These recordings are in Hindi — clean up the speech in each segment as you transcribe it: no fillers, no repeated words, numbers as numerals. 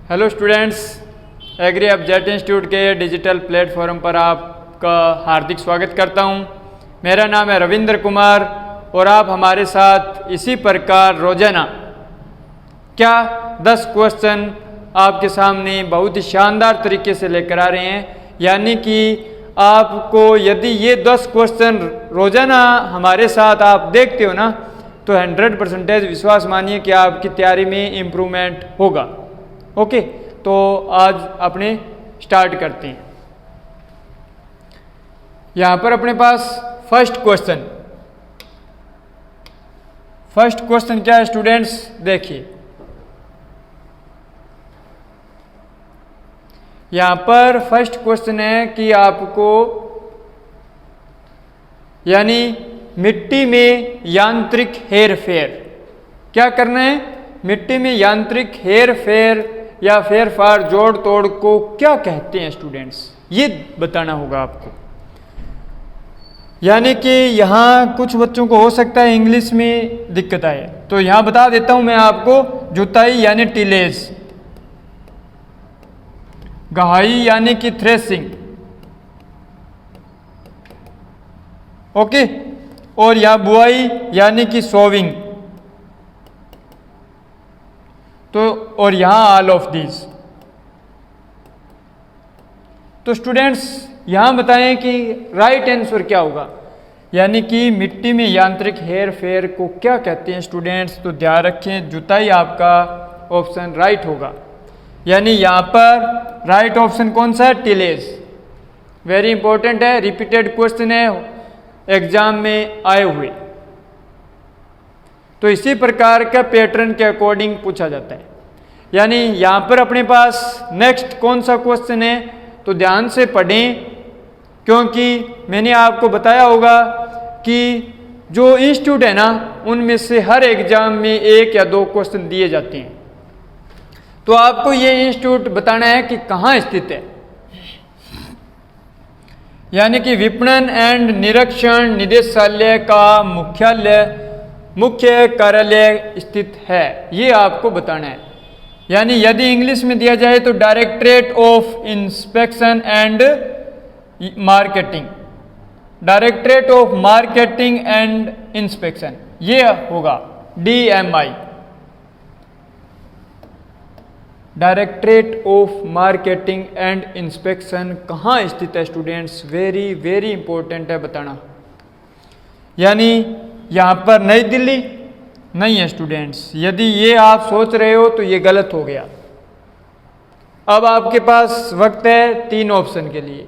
Hello students, agree update institute के डिजिटल प्लेटफॉर्म पर आपका हार्दिक स्वागत करता हूं। मेरा नाम है रविंद्र कुमार और आप हमारे साथ इसी प्रकार रोजाना 10 क्वेश्चन आपके सामने बहुत ही शानदार तरीके से लेकर आ रहे हैं। यानी कि आपको यदि ये 10 क्वेश्चन रोजाना हमारे साथ आप देखते हो ना, तो 100% विश्वास मानिए कि आपकी तैयारी में इम्प्रूवमेंट होगा। ओके, तो आज अपने स्टार्ट करते हैं। यहां पर अपने पास फर्स्ट क्वेश्चन क्या है स्टूडेंट्स, देखिए यहां पर फर्स्ट क्वेश्चन है कि आपको यानी मिट्टी में यांत्रिक हेरफेर क्या करना है। मिट्टी में यांत्रिक हेरफेर या फेरफार जोड़ तोड़ को क्या कहते हैं स्टूडेंट्स, ये बताना होगा आपको। यानी कि यहाँ कुछ बच्चों को हो सकता है इंग्लिश में दिक्कत आए, तो यहाँ बता देता हूँ मैं आपको। जुताई यानी टिलेज, गहाई यानी कि थ्रेसिंग, ओके, और यहाँ बुआई यानी कि सोविंग, तो और यहां ऑल ऑफ दीज। तो स्टूडेंट्स यहां बताएं कि राइट आंसर क्या होगा। यानी कि मिट्टी में यांत्रिक हेर फेर को क्या कहते हैं स्टूडेंट्स, तो ध्यान रखें जुताई आपका ऑप्शन राइट होगा। यानी यहां पर राइट ऑप्शन कौन सा है, टिलेज। वेरी इंपॉर्टेंट है, रिपीटेड क्वेश्चन है एग्जाम में आए हुए, तो इसी प्रकार का पैटर्न के अकॉर्डिंग पूछा जाता है। यानी यहां पर अपने पास नेक्स्ट कौन सा क्वेश्चन है, तो ध्यान से पढ़ें, क्योंकि मैंने आपको बताया होगा कि जो इंस्टीट्यूट है ना, उनमें से हर एग्जाम में 1 या 2 क्वेश्चन दिए जाते हैं। तो आपको ये इंस्टीट्यूट बताना है कि कहाँ स्थित है। यानी कि विपणन एंड निरीक्षण निदेशालय का मुख्य कार्यालय स्थित है, ये आपको बताना है। यानी यदि इंग्लिश में दिया जाए तो directorate of inspection and marketing, directorate of marketing and inspection, ये होगा DMI, directorate of marketing and inspection कहाँ स्थित है स्टूडेंट्स, वेरी वेरी इंपॉर्टेंट है बताना। यानी यहाँ पर नई दिल्ली नहीं है स्टूडेंट्स। यदि ये आप सोच रहे हो तो ये गलत हो गया। अब आपके पास वक्त है 3 ऑप्शन के लिए।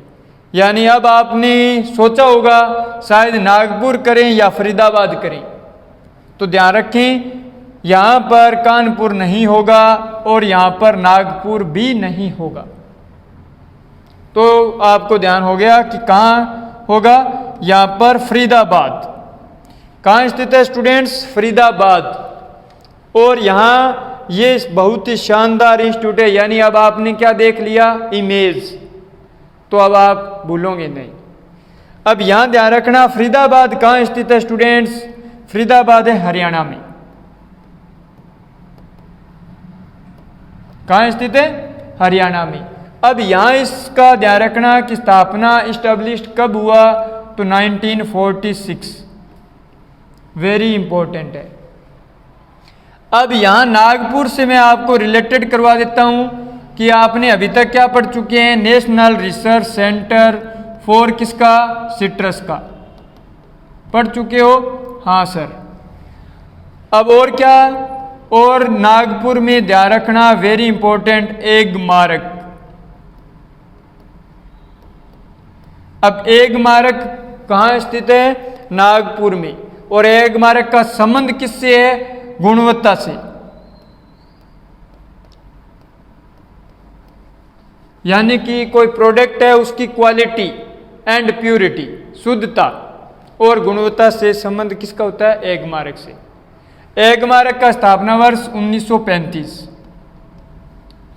यानी अब आपने सोचा होगा शायद नागपुर करें या फरीदाबाद करें, तो ध्यान रखें यहाँ पर कानपुर नहीं होगा और यहाँ पर नागपुर भी नहीं होगा। तो आपको ध्यान हो गया कि कहाँ होगा, यहाँ पर फरीदाबाद। कहाँ स्थित है स्टूडेंट्स, फरीदाबाद। और यहाँ ये बहुत ही शानदार इंस्टीट्यूट है। यानी अब आपने क्या देख लिया, इमेज, तो अब आप भूलोगे नहीं। अब यहाँ ध्यान रखना फरीदाबाद कहाँ स्थित है स्टूडेंट्स, फरीदाबाद है हरियाणा में। कहाँ स्थित है, हरियाणा में। अब यहाँ इसका ध्यान रखना कि स्थापना इस्टेब्लिश्ड कब हुआ, तो 1946, वेरी इंपॉर्टेंट है। अब यहां नागपुर से मैं आपको रिलेटेड करवा देता हूं कि आपने अभी तक क्या पढ़ चुके हैं, नेशनल रिसर्च सेंटर फॉर किसका, सिट्रस का पढ़ चुके हो, हाँ सर। अब और क्या, और नागपुर में ध्यान रखना वेरी इंपॉर्टेंट, एग मारक। अब एग मारक कहाँ स्थित है, नागपुर में। और एग मारक का संबंध किससे है, गुणवत्ता से। यानी कि कोई प्रोडक्ट है उसकी क्वालिटी एंड प्यूरिटी, शुद्धता और गुणवत्ता से संबंध किसका होता है, एग मारक से। एग मारक का स्थापना वर्ष 1935,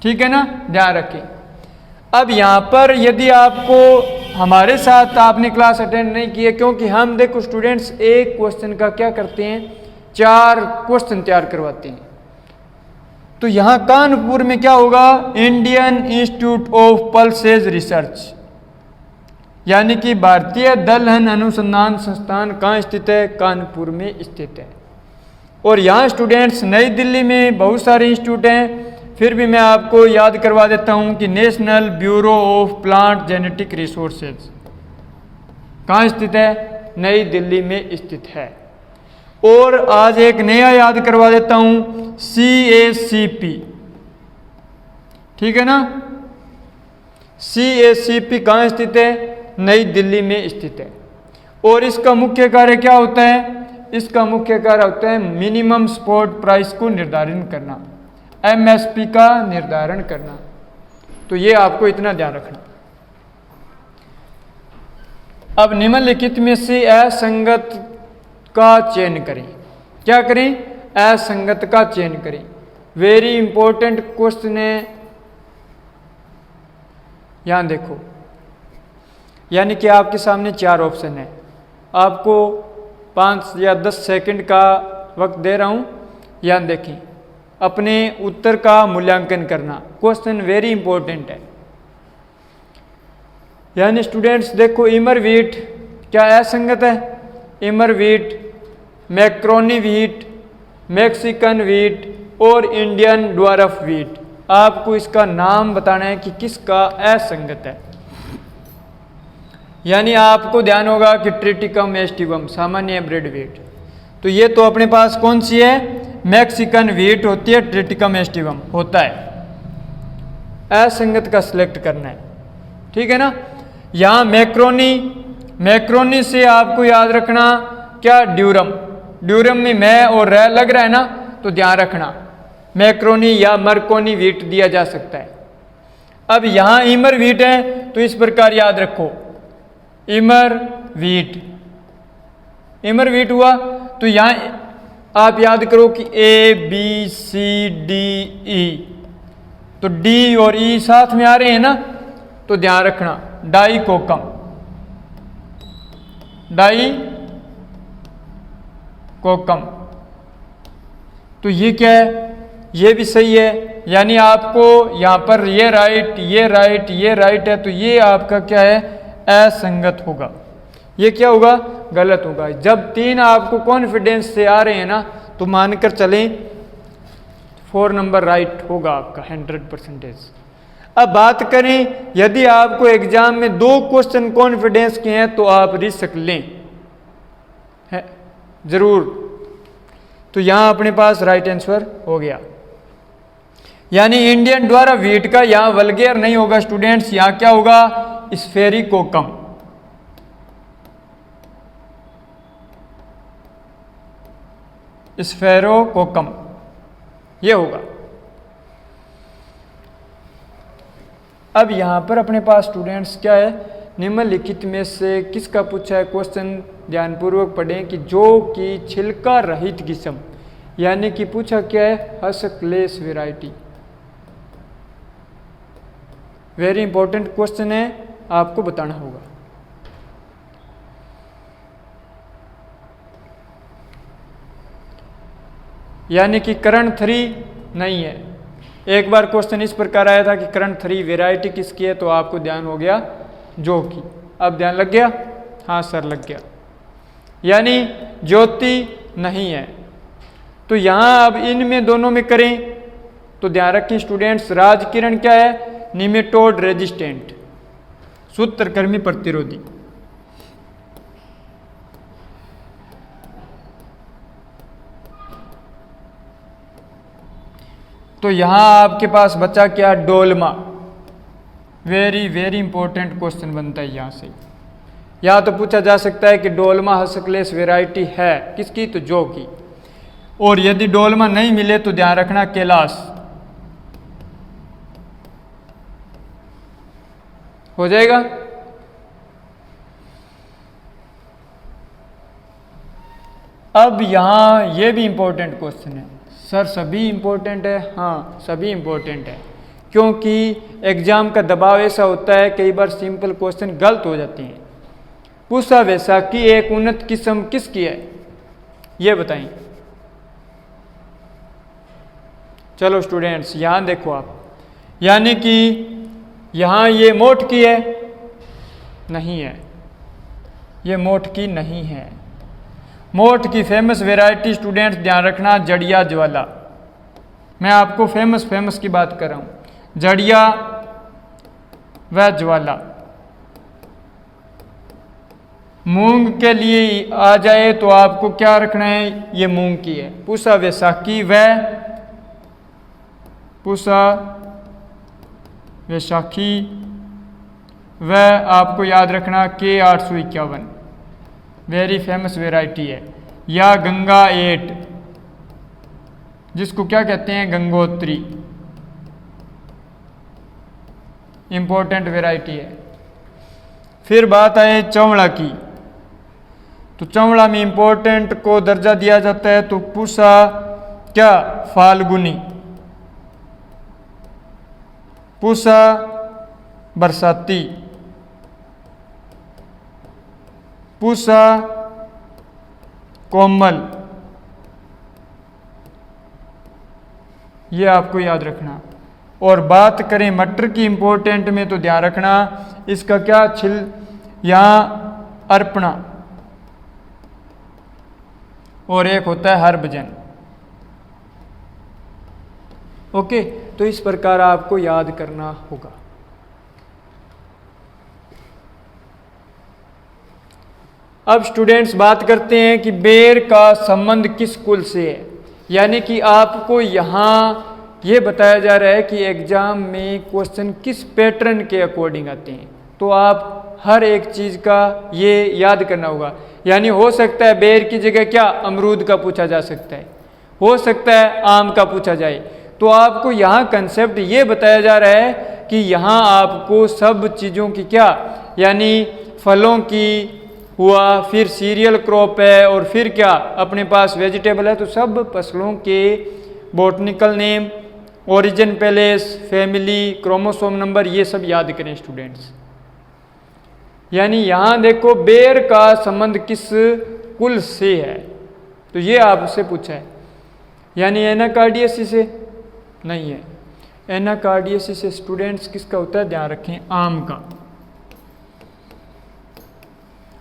ठीक है ना, ध्यान रखें। अब यहाँ पर यदि आपको हमारे साथ आपने क्लास अटेंड नहीं की है, क्योंकि हम देखो स्टूडेंट्स एक क्वेश्चन का क्या करते हैं, 4 क्वेश्चन तैयार करवाते हैं। तो यहाँ कानपुर में क्या होगा, Indian institute of pulses research, यानी कि भारतीय दलहन अनुसंधान संस्थान कहाँ स्थित है, कानपुर में स्थित है। और यहाँ स्टूडेंट्स नई दिल्ली में बहुत सारे इंस्टीट्यूट हैं, फिर भी मैं आपको याद करवा देता हूँ कि national bureau of plant genetic resources कहाँ स्थित है, नई दिल्ली में स्थित है। और आज एक नया याद करवा देता हूँ, CACP, ठीक है ना, CACP कहाँ स्थित है, नई दिल्ली में स्थित है। और इसका मुख्य कार्य क्या होता है, इसका मुख्य कार्य होता है मिनिमम सपोर्ट प्राइस को निर्धारित करना, MSP का निर्धारण करना। तो ये आपको इतना ध्यान रखना। अब निम्नलिखित में से असंगत का चयन करें। क्या करें, असंगत का चयन करें। वेरी इंपॉर्टेंट क्वेश्चन है, यहां देखो, यानी कि आपके सामने 4 ऑप्शन है, आपको 5 या 10 सेकंड का वक्त दे रहा हूं, यहां देखें, अपने उत्तर का मूल्यांकन करना। क्वेश्चन वेरी इंपॉर्टेंट है। यानी स्टूडेंट्स देखो, इमर व्हीट क्या असंगत है, emmer wheat, macaroni wheat, Mexican wheat और इंडियन ड्वार्फ व्हीट, आपको इसका नाम बताना है कि किसका असंगत है। यानी आपको ध्यान होगा कि ट्रिटिकम एस्टिवम सामान्य ब्रेड व्हीट, तो ये तो अपने पास कौन सी है, मैक्सिकन व्हीट होती है, ट्रिटिकम एस्टिवम होता है। असंगत का सिलेक्ट करना है, ठीक है ना। यहाँ मैक्रोनी से आपको याद रखना क्या, ड्यूरम में मैं और रै लग रहा है ना, तो ध्यान रखना मैक्रोनी या मरकोनी व्हीट दिया जा सकता है। अब यहाँ इमर व्हीट है, तो इस प्रकार याद रखो, इमर व्हीट हुआ। तो यहाँ आप याद करो कि ABCDE, तो D और E साथ में आ रहे हैं ना, तो ध्यान रखना डाइकोकम, तो ये क्या है, ये भी सही है। यानी आपको यहाँ पर ये राइट है, तो ये आपका क्या है, असंगत होगा। ये क्या होगा, गलत होगा। जब 3 आपको कॉन्फिडेंस से आ रहे हैं ना, तो मानकर चलें 4 नंबर राइट होगा आपका 100%। अब बात करें, यदि आपको एग्जाम में 2 क्वेश्चन कॉन्फिडेंस के हैं तो आप रिस्क लें, है जरूर। तो यहां अपने पास राइट आंसर हो गया। यानी इंडियन द्वारा व्हीट का यहां वल्गेर नहीं होगा स्टूडेंट्स, यहां क्या होगा, स्फेरिकोकम। स्फेरोकोकम ये होगा। अब यहां पर अपने पास स्टूडेंट्स क्या है, निम्नलिखित में से किसका पूछा है क्वेश्चन, ध्यानपूर्वक पढ़ें कि जो कि छिलका रहित किस्म, यानी कि पूछा क्या है, huskless variety. Very important question है, आपको बताना होगा। यानी कि करंट 3 नहीं है। एक बार क्वेश्चन इस प्रकार आया था कि करंट 3 वैरायटी किसकी है, तो आपको ध्यान हो गया जो की। अब ध्यान लग गया, हाँ सर लग गया। यानी ज्योति नहीं है। तो यहां अब इनमें दोनों में करें तो ध्यान रखें स्टूडेंट्स, राजकिरण क्या है, निमेटोड रेजिस्टेंट, सूत्रकृमि प्रतिरोधी। तो यहां आपके पास बचा क्या, Dolma. Very very important question बनता है यहां से। या तो पूछा जा सकता है कि डोलमा हस्कलेस वैरायटी है किसकी, तो जो की। और यदि डोलमा नहीं मिले तो ध्यान रखना कैलाश हो जाएगा। अब यहां यह भी इंपॉर्टेंट क्वेश्चन है सर, सभी इंपॉर्टेंट है, हाँ सभी इंपॉर्टेंट है, क्योंकि एग्जाम का दबाव ऐसा होता है कई बार सिंपल क्वेश्चन गलत हो जाते हैं। पूछा वैसा कि एक उन्नत किस्म किसकी है, ये बताएं। चलो स्टूडेंट्स यहाँ देखो आप, यानी कि यहाँ ये मोठ की है, नहीं है, ये मोठ की नहीं है। मोठ की फेमस वैरायटी स्टूडेंट्स ध्यान रखना, जड़िया ज्वाला। मैं आपको फेमस की बात कर रहा हूँ, जड़िया व ज्वाला। मूंग के लिए आ जाए तो आपको क्या रखना है, ये मूंग की है। पूसा वैसाखी वैशाखी व आपको याद रखना के 851 वेरी फेमस वैरायटी है। या गंगा 8 जिसको क्या कहते हैं, गंगोत्री, इंपॉर्टेंट वैरायटी है। फिर बात आए चौड़ा की, तो चौड़ा में इंपॉर्टेंट को दर्जा दिया जाता है। तो पूसा क्या, फाल्गुनी, पूसा बरसाती, पूसा कोमल, ये आपको याद रखना। और बात करें मटर की इंपॉर्टेंट में, तो ध्यान रखना इसका क्या, छिल यहाँ अर्पणा, और एक होता है हरभजन। ओके, तो इस प्रकार आपको याद करना होगा। अब स्टूडेंट्स बात करते हैं कि बेर का संबंध किस कुल से है। यानी कि आपको यहाँ ये बताया जा रहा है कि एग्जाम में क्वेश्चन किस पैटर्न के अकॉर्डिंग आते हैं, तो आप हर एक चीज़ का ये याद करना होगा। यानी हो सकता है बेर की जगह क्या, अमरूद का पूछा जा सकता है, हो सकता है आम का पूछा जाए। तो आपको यहाँ कंसेप्ट ये बताया जा रहा है कि यहाँ आपको सब चीज़ों की क्या, यानी फलों की हुआ, फिर सीरियल क्रॉप है, और फिर क्या अपने पास वेजिटेबल है, तो सब फसलों के botanical name, origin palace, family, chromosome number, ये सब याद करें स्टूडेंट्स। यानी यहाँ देखो बेर का संबंध किस कुल से है, तो ये आपसे पूछा है। यानी एनाकार्डियेसी से नहीं है, एनाकार्डियेसी से स्टूडेंट्स किसका होता है, ध्यान रखें, आम का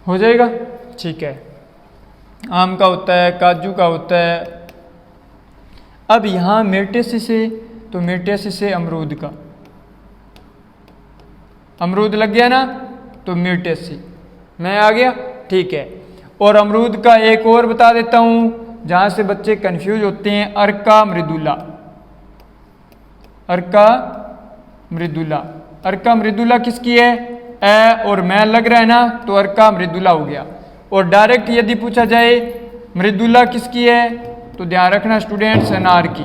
हो जाएगा। ठीक है, आम का होता है, काजू का होता है। अब यहाँ मिर्टेसी से, तो मिर्टेसी से अमरूद का, अमरूद लग गया ना, तो मिर्टेसी मैं आ गया। ठीक है, और अमरूद का एक और बता देता हूँ जहाँ से बच्चे कंफ्यूज होते हैं, अर्का मृदुला, अर्का मृदुला। अर्का मृदुला किसकी है, ए और मैं लग रहा है ना, तो अर्का मृदुला हो गया। और डायरेक्ट यदि पूछा जाए मृदुला किसकी है, तो ध्यान रखना स्टूडेंट्स, अनार की।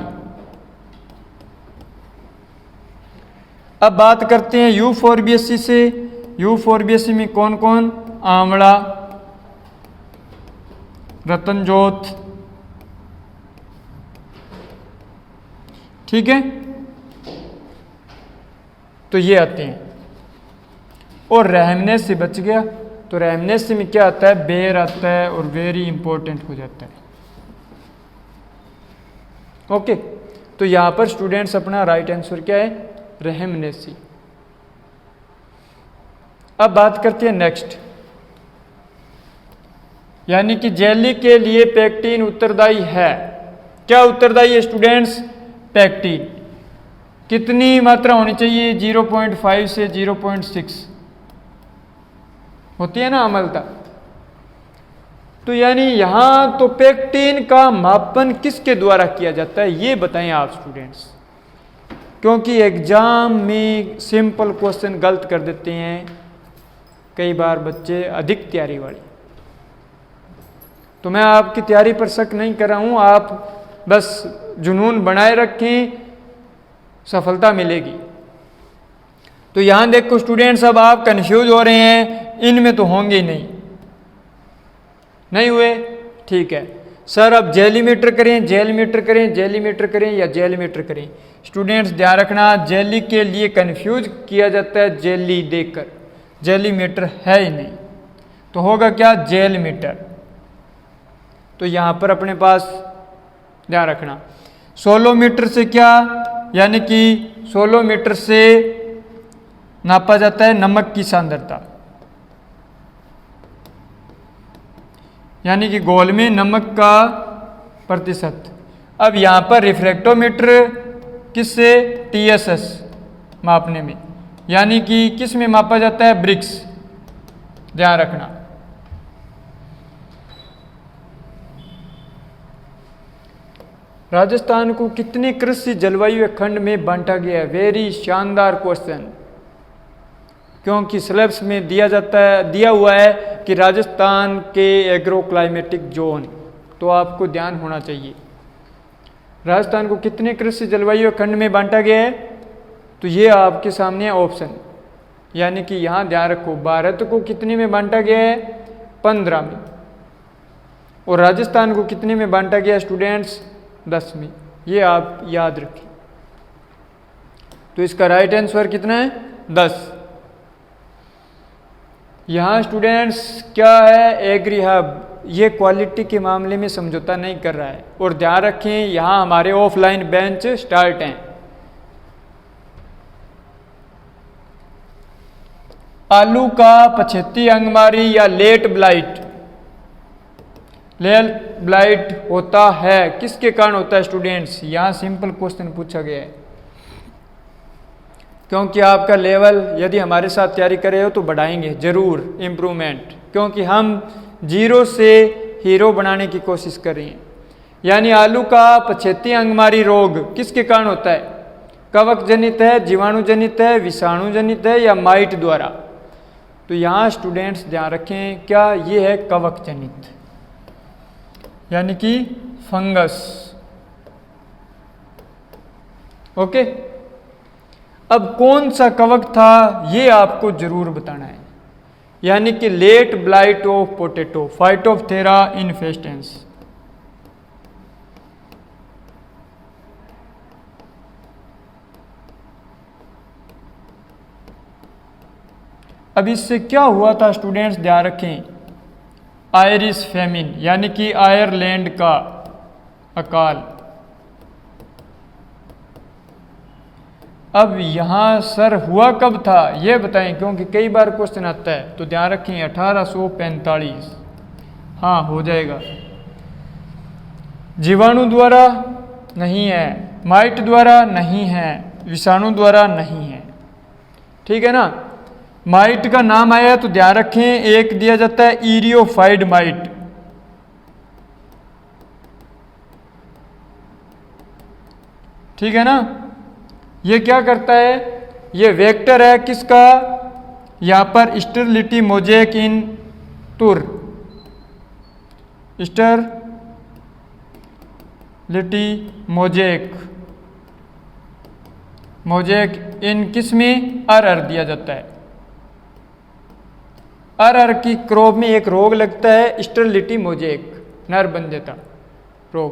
अब बात करते हैं यूफोर्बिएसी से। यूफोर्बिएसी में कौन कौन, आंवला, रतनजोत, ठीक है, तो ये आते हैं। और रहमनेस से बच गया, तो रहमनेस से में क्या आता है, बेर आता है, और वेरी इंपॉर्टेंट हो जाता है। ओके, तो यहां पर स्टूडेंट्स अपना राइट आंसर क्या है, रहमनेसी। अब बात करते हैं नेक्स्ट, यानी कि जेली के लिए पेक्टिन उत्तरदायी है। क्या उत्तरदायी है स्टूडेंट्स, पेक्टिन। कितनी मात्रा होनी चाहिए, 0.5 से 0.6 होती है ना अम्लता। तो यानी यहां तो पेक्टिन का मापन किसके द्वारा किया जाता है, ये बताएं आप स्टूडेंट्स, क्योंकि एग्जाम में सिंपल क्वेश्चन गलत कर देते हैं कई बार बच्चे अधिक तैयारी वाले। तो मैं आपकी तैयारी पर शक नहीं कर रहा हूं, आप बस जुनून बनाए रखें, सफलता मिलेगी। तो यहां देखो स्टूडेंट्स, अब आप कंफ्यूज हो रहे हैं, इनमें तो होंगे ही नहीं हुए, ठीक है सर। अब जेलीमीटर करें, जेलीमीटर करें, जेलीमीटर करें या जेलीमीटर करें। स्टूडेंट्स ध्यान रखना, जेली के लिए कंफ्यूज किया जाता है जेली देकर, जेलीमीटर है ही नहीं, तो होगा क्या, जेलमीटर। तो यहां पर अपने पास ध्यान रखना सोलोमीटर से क्या, यानी कि सोलोमीटर से नापा जाता है नमक की सांद्रता, यानी कि घोल में नमक का प्रतिशत। अब यहाँ पर रिफ्रैक्टोमीटर किससे, TSS मापने में, यानी कि किस में मापा जाता है, ब्रिक्स, ध्यान रखना। राजस्थान को कितने कृषि जलवायु खंड में बांटा गया है? वेरी शानदार क्वेश्चन, क्योंकि सिलेबस में दिया हुआ है कि राजस्थान के एग्रो क्लाइमेटिक जोन, तो आपको ध्यान होना चाहिए। राजस्थान को कितने कृषि जलवायु खंड में बांटा गया है? तो ये आपके सामने है ऑप्शन, यानी कि यहाँ ध्यान रखो, भारत को कितने में बांटा गया है, 15 में, और राजस्थान को कितने में बांटा गया स्टूडेंट्स, 10 में। ये आप याद रखें। तो इसका राइट आंसर कितना है, 10। यहाँ स्टूडेंट्स क्या है, एग्री हब, ये क्वालिटी के मामले में समझौता नहीं कर रहा है। और ध्यान रखें, यहाँ हमारे ऑफलाइन बेंच स्टार्ट हैं। आलू का पछेती अंगमारी या लेट ब्लाइट, लेट ब्लाइट होता है, किसके कारण होता है स्टूडेंट्स? यहाँ सिंपल क्वेश्चन पूछा गया है, क्योंकि आपका लेवल यदि हमारे साथ तैयारी करे हो तो बढ़ाएंगे जरूर इम्प्रूवमेंट, क्योंकि हम 0 से हीरो बनाने की कोशिश कर रहे हैं। यानी आलू का पछेती अंगमारी रोग किसके कारण होता है? कवक जनित है, जीवाणु जनित है, विषाणु जनित है या माइट द्वारा? तो यहाँ स्टूडेंट्स ध्यान रखें, क्या ये है कवक जनित, यानी कि फंगस। ओके, अब कौन सा कवक था ये आपको जरूर बताना है, यानी कि late blight of potato, phytophthora infestans. अब इससे क्या हुआ था स्टूडेंट्स, ध्यान रखें, आयरिश फेमिन, यानी कि आयरलैंड का अकाल। अब यहाँ सर हुआ कब था ये बताएं, क्योंकि कई बार क्वेश्चन आता है, तो ध्यान रखें 1845। हाँ हो जाएगा। जीवाणु द्वारा नहीं है, माइट द्वारा नहीं है, विषाणु द्वारा नहीं है, ठीक है ना। माइट का नाम आया तो ध्यान रखें, एक दिया जाता है इरियोफाइड माइट, ठीक है ना। ये क्या करता है, ये वेक्टर है किसका, यहां पर स्टेरिलिटी मोजेक इन तुर, स्टेरिलिटी मोजेक इन किस में, अरहर दिया जाता है। अरहर की क्रॉप में एक रोग लगता है स्टेरिलिटी मोजेक, नर बंध्यता रोग।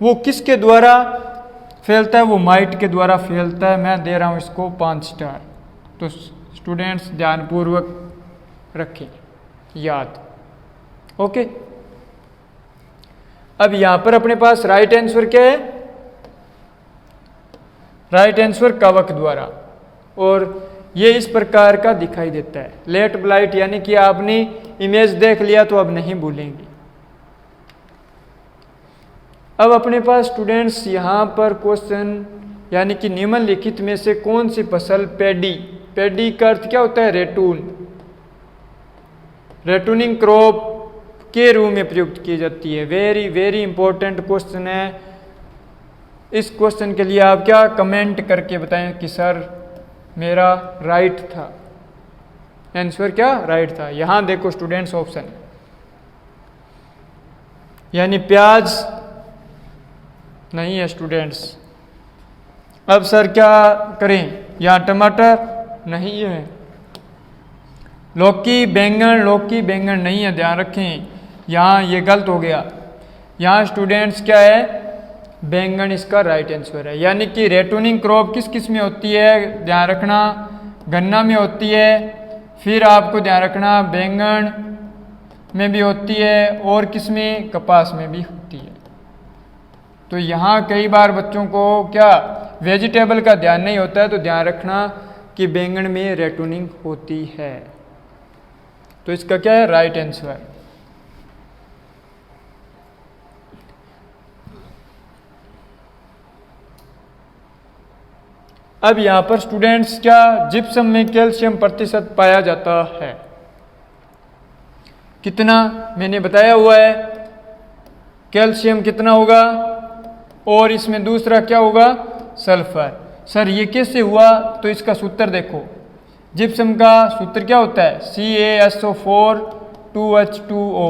वो किसके द्वारा फैलता है, वो माइट के द्वारा फैलता है। मैं दे रहा हूं इसको 5 स्टार। तो स्टूडेंट्स ध्यानपूर्वक रखें याद, ओके। अब यहां पर अपने पास राइट आंसर क्या है, राइट आंसर कवक द्वारा, और ये इस प्रकार का दिखाई देता है लेट ब्लाइट, यानी कि आपने इमेज देख लिया तो अब नहीं भूलेंगे। अब अपने पास स्टूडेंट्स यहां पर क्वेश्चन, यानी कि निम्नलिखित में से कौन सी फसल पैडी, पैडी का अर्थ क्या होता है, रेटून, रेटूनिंग क्रॉप के रूप में प्रयुक्त की जाती है। वेरी वेरी इंपॉर्टेंट क्वेश्चन है। इस क्वेश्चन के लिए आप क्या कमेंट करके बताएं कि सर मेरा राइट था, आंसर क्या राइट था। यहां देखो स्टूडेंट्स ऑप्शन, यानी प्याज नहीं है स्टूडेंट्स। अब सर क्या करें, यहां टमाटर नहीं है, लौकी बैंगन नहीं है, ध्यान रखें यहां ये गलत हो गया। यहां स्टूडेंट्स क्या है, बैंगन इसका राइट आंसर है। यानी कि रेटूनिंग क्रॉप किस किस में होती है, ध्यान रखना, गन्ना में होती है, फिर आपको ध्यान रखना बैंगन में भी होती है, और किस में, कपास में भी होती है। तो यहाँ कई बार बच्चों को क्या वेजिटेबल का ध्यान नहीं होता है, तो ध्यान रखना कि बैंगन में रेटोनिन होती है। तो इसका क्या है राइट आंसर। अब यहां पर स्टूडेंट्स क्या जिप्सम में कैल्शियम प्रतिशत पाया जाता है, कितना मैंने बताया हुआ है, कैल्शियम कितना होगा, और इसमें दूसरा क्या होगा सल्फर। सर ये कैसे हुआ, तो इसका सूत्र देखो, जिप्सम का सूत्र क्या होता है CaSO4 2H2O।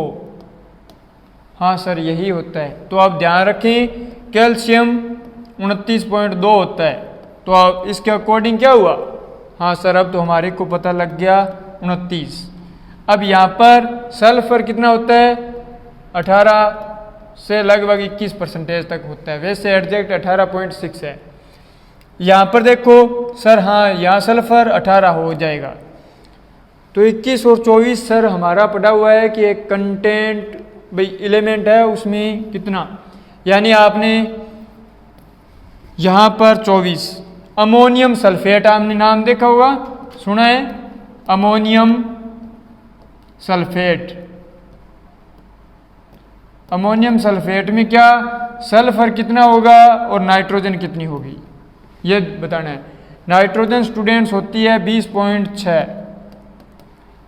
हाँ सर यही होता है। तो आप ध्यान रखें कैल्शियम 29.2 होता है, तो अब इसके अकॉर्डिंग क्या हुआ, हाँ सर अब तो हमारे को पता लग गया 29। अब यहाँ पर सल्फर कितना होता है 18 से लगभग 21% तक होता है, वैसे एग्जैक्ट 18.6 है। यहाँ पर देखो सर, हाँ यहाँ सल्फर 18 हो जाएगा, तो 21 और 24 सर हमारा पड़ा हुआ है कि एक कंटेंट भाई एलिमेंट है उसमें कितना, यानी आपने यहाँ पर 24 अमोनियम सल्फेट आपने नाम देखा होगा, सुना है अमोनियम सल्फेट। अमोनियम सल्फेट में क्या सल्फर कितना होगा और नाइट्रोजन कितनी होगी ये बताना है। नाइट्रोजन स्टूडेंट्स होती है 20.6,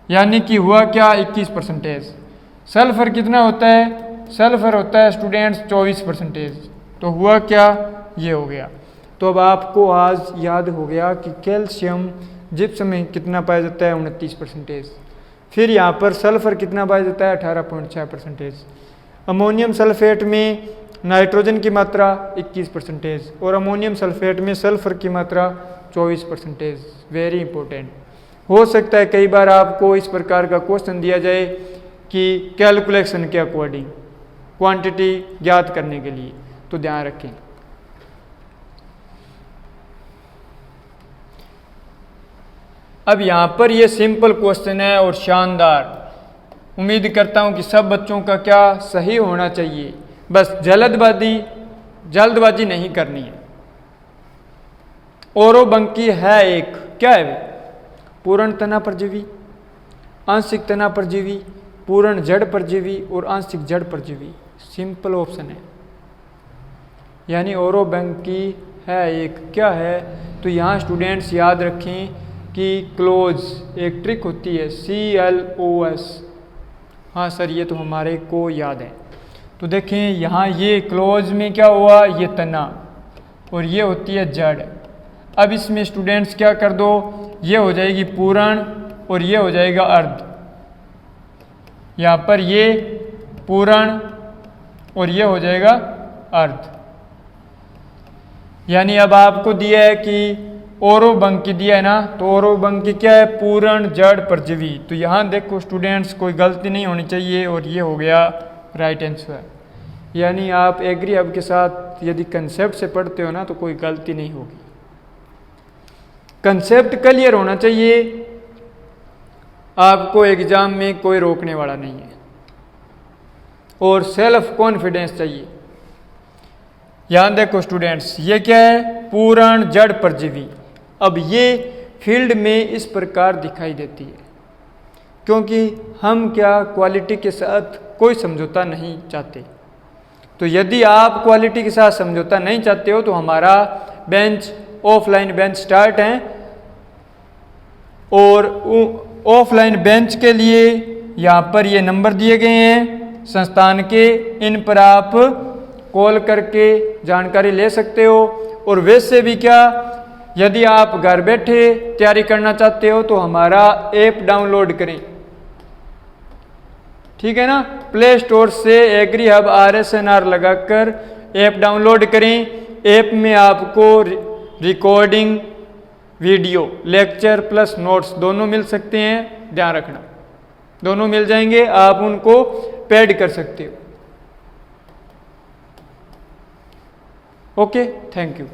यानी कि हुआ क्या 21%। सल्फर कितना होता है, सल्फर होता है स्टूडेंट्स 24%, तो हुआ क्या ये हो गया। तो अब आपको आज याद हो गया कि कैल्शियम जिप्सम में कितना पाया जाता है 29%, फिर यहाँ पर सल्फर कितना पाया जाता है 18.6%, अमोनियम सल्फेट में नाइट्रोजन की मात्रा 21% और अमोनियम सल्फेट में सल्फर की मात्रा 24%। Very important. हो सकता है कई बार आपको इस प्रकार का क्वेश्चन दिया जाए कि कैलकुलेशन के अकॉर्डिंग क्वांटिटी ज्ञात करने के लिए, तो ध्यान रखें। अब यहाँ पर ये सिंपल क्वेश्चन है और शानदार, उम्मीद करता हूँ कि सब बच्चों का क्या सही होना चाहिए, बस जल्दबाजी नहीं करनी है। औरोबंकी है एक, क्या है पूर्ण तना परजीवी, आंशिक तना परजीवी, पूर्ण जड़ परजीवी और आंशिक जड़ परजीवी। सिंपल ऑप्शन है, यानी औरोबंकी है एक, क्या है, तो यहाँ स्टूडेंट्स याद रखें कि क्लोज एक ट्रिक होती है CLOS। हाँ सर ये तो हमारे को याद है। तो देखें यहाँ ये क्लोज में क्या हुआ, ये तना और ये होती है जड़। अब इसमें स्टूडेंट्स क्या कर दो, ये हो जाएगी पूर्ण और ये हो जाएगा अर्ध। यहाँ पर ये पूर्ण और ये हो जाएगा अर्ध। यानी अब आपको दिया है कि औरोबंकी दिया है ना, तो औरोबंकी क्या है पूर्ण जड़ परजीवी। तो यहाँ देखो स्टूडेंट्स कोई गलती नहीं होनी चाहिए और ये हो गया राइट आंसर। यानी आप एग्री हब के साथ यदि कंसेप्ट से पढ़ते हो ना तो कोई गलती नहीं होगी। कंसेप्ट क्लियर होना चाहिए, आपको एग्जाम में कोई रोकने वाला नहीं है, और सेल्फ कॉन्फिडेंस चाहिए। यहां देखो स्टूडेंट्स ये क्या है पूर्ण जड़ परजीवी। अब ये फील्ड में इस प्रकार दिखाई देती है क्योंकि हम क्या क्वालिटी के साथ कोई समझौता नहीं चाहते। तो यदि आप क्वालिटी के साथ समझौता नहीं चाहते हो तो हमारा बेंच ऑफलाइन बेंच स्टार्ट है, और ऑफलाइन बेंच के लिए यहाँ पर ये नंबर दिए गए हैं संस्थान के, इन पर आप कॉल करके जानकारी ले सकते हो। और वैसे भी क्या यदि आप घर बैठे तैयारी करना चाहते हो तो हमारा ऐप डाउनलोड करें, ठीक है ना, प्ले स्टोर से एग्री हब RSNR लगाकर ऐप डाउनलोड करें। ऐप में आपको recording video lecture plus notes दोनों मिल सकते हैं, ध्यान रखना दोनों मिल जाएंगे, आप उनको पेड कर सकते हो। Okay, thank you.